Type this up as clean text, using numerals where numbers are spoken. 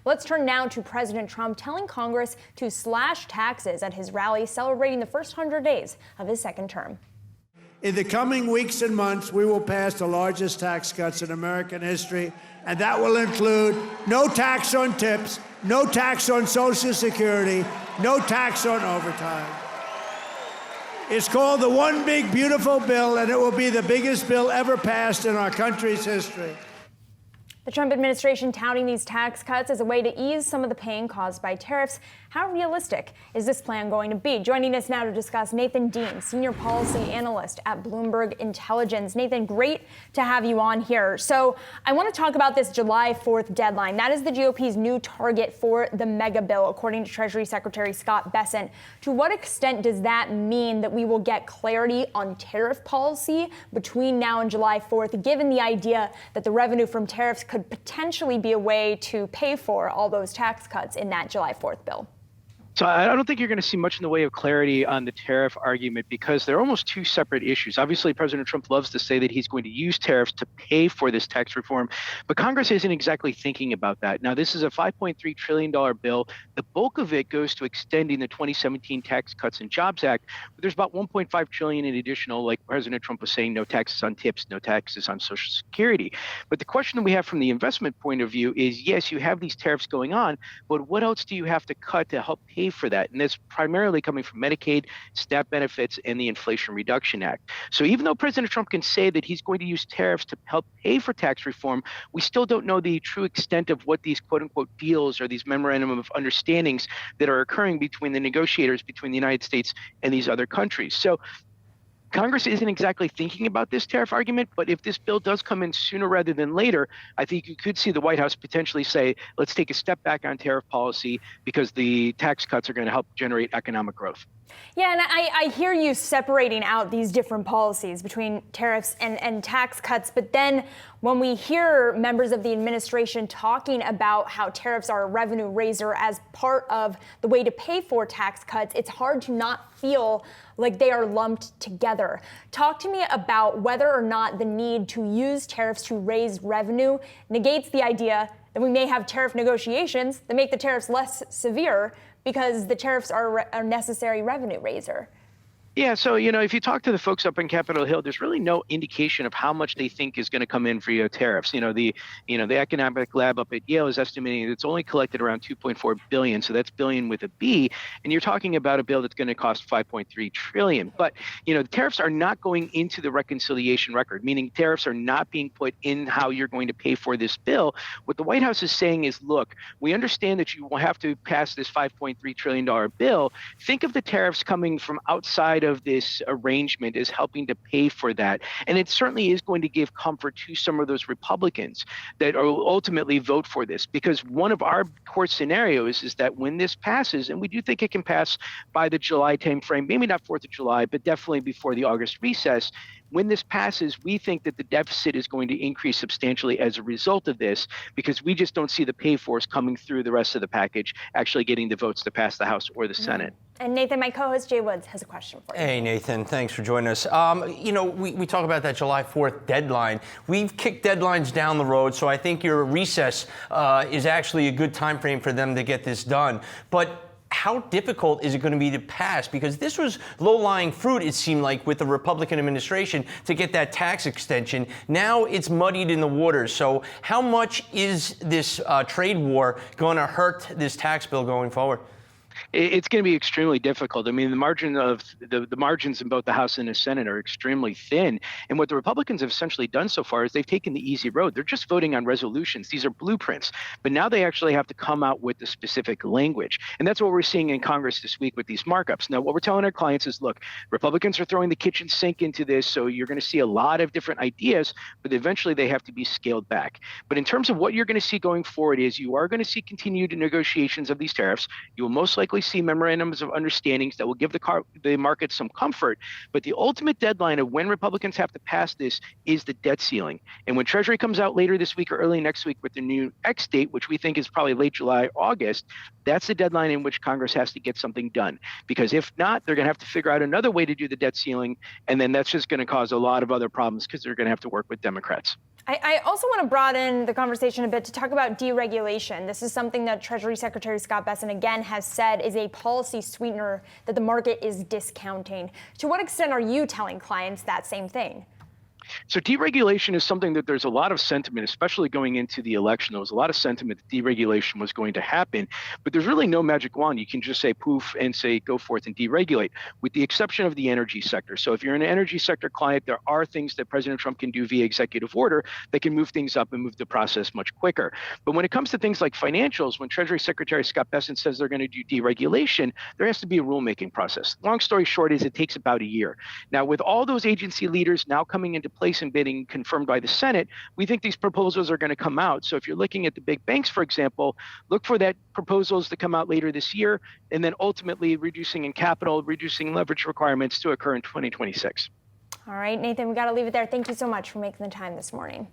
Let's turn now to President Trump telling Congress to slash taxes at his rally celebrating the first 100 days of his second term. In the coming weeks and months, we will pass the largest tax cuts in American history, and that will include no tax on tips, no tax on Social Security, no tax on overtime. It's called the One Big Beautiful Bill, and it will be the biggest bill ever passed in our country's history. The Trump administration touting these tax cuts as a way to ease some of the pain caused by tariffs. How realistic is this plan going to be? Joining us now to discuss, Nathan Dean, senior policy analyst at Bloomberg Intelligence. Nathan, great to have you on here. So I want to talk about this July 4th deadline. That is the GOP's new target for the megabill, according to Treasury Secretary Scott Bessent. To what extent does that mean that we will get clarity on tariff policy between now and July 4th, given the idea that the revenue from tariffs could potentially be a way to pay for all those tax cuts in that July 4th bill? So I don't think you're going to see much in the way of clarity on the tariff argument because they're almost two separate issues. Obviously, President Trump loves to say that he's going to use tariffs to pay for this tax reform, but Congress isn't exactly thinking about that. Now, this is a $5.3 trillion bill. The bulk of it goes to extending the 2017 Tax Cuts and Jobs Act. But there's about $1.5 trillion in additional, like President Trump was saying, no taxes on tips, no taxes on Social Security. But the question that we have from the investment point of view is, yes, you have these tariffs going on, but what else do you have to cut to help pay for that? And that's primarily coming from Medicaid, SNAP benefits, and the Inflation Reduction Act. So even though President Trump can say that he's going to use tariffs to help pay for tax reform, we still don't know the true extent of what these quote unquote deals or these memorandum of understandings that are occurring between the negotiators between the United States and these other countries. So Congress isn't exactly thinking about this tariff argument, but if this bill does come in sooner rather than later, I think you could see the White House potentially say, let's take a step back on tariff policy because the tax cuts are going to help generate economic growth. Yeah, and I hear you separating out these different policies between tariffs and tax cuts. But then when we hear members of the administration talking about how tariffs are a revenue raiser as part of the way to pay for tax cuts, it's hard to not feel like they are lumped together. Talk to me about whether or not the need to use tariffs to raise revenue negates the idea that we may have tariff negotiations that make the tariffs less severe because the tariffs are a necessary revenue raiser. Yeah, so, if you talk to the folks up on Capitol Hill, there's really no indication of how much they think is going to come in for tariffs. The economic lab up at Yale is estimating it's only collected around 2.4 billion. So that's billion with a B. And you're talking about a bill that's going to cost 5.3 trillion. But, the tariffs are not going into the reconciliation record, meaning tariffs are not being put in how you're going to pay for this bill. What the White House is saying is, look, we understand that you will have to pass this $5.3 trillion bill. Think of the tariffs coming from outside of this arrangement is helping to pay for that. And it certainly is going to give comfort to some of those Republicans that will ultimately vote for this, because one of our core scenarios is that when this passes, and we do think it can pass by the July timeframe, maybe not 4th of July, but definitely before the August recess, when this passes, we think that the deficit is going to increase substantially as a result of this, because we just don't see the pay force coming through the rest of the package, actually getting the votes to pass the House or the Senate. And Nathan, my co-host Jay Woods has a question for you. Hey, Nathan, thanks for joining us. We talk about that July 4th deadline. We've kicked deadlines down the road, so I think your recess is actually a good time frame for them to get this done. But how difficult is it going to be to pass? Because this was low-lying fruit, it seemed like, with the Republican administration to get that tax extension. Now it's muddied in the waters. So how much is this trade war going to hurt this tax bill going forward? It's going to be extremely difficult. I mean, the margins in both the House and the Senate are extremely thin. And what the Republicans have essentially done so far is they've taken the easy road. They're just voting on resolutions. These are blueprints. But now they actually have to come out with the specific language. And that's what we're seeing in Congress this week with these markups. Now, what we're telling our clients is, look, Republicans are throwing the kitchen sink into this. So you're going to see a lot of different ideas, but eventually they have to be scaled back. But in terms of what you're going to see going forward is you are going to see continued negotiations of these tariffs. You will most likely see memorandums of understandings that will give the market some comfort. But the ultimate deadline of when Republicans have to pass this is the debt ceiling. And when Treasury comes out later this week or early next week with the new X date, which we think is probably late July, August, that's the deadline in which Congress has to get something done. Because if not, they're going to have to figure out another way to do the debt ceiling. And then that's just going to cause a lot of other problems because they're going to have to work with Democrats. I also want to broaden the conversation a bit to talk about deregulation. This is something that Treasury Secretary Scott Bessent again has said is a policy sweetener that the market is discounting. To what extent are you telling clients that same thing? So deregulation is something that there's a lot of sentiment, especially going into the election. There was a lot of sentiment that deregulation was going to happen, but there's really no magic wand. You can just say poof and say go forth and deregulate, with the exception of the energy sector. So if you're an energy sector client, there are things that President Trump can do via executive order that can move things up and move the process much quicker. But when it comes to things like financials, when Treasury Secretary Scott Bessent says they're going to do deregulation, there has to be a rulemaking process. Long story short is it takes about a year. Now, with all those agency leaders now coming into place and being confirmed by the Senate, we think these proposals are going to come out. So if you're looking at the big banks, for example, look for that proposals to come out later this year, and then ultimately reducing in capital, reducing leverage requirements to occur in 2026. All right, Nathan, we got to leave it there. Thank you so much for making the time this morning.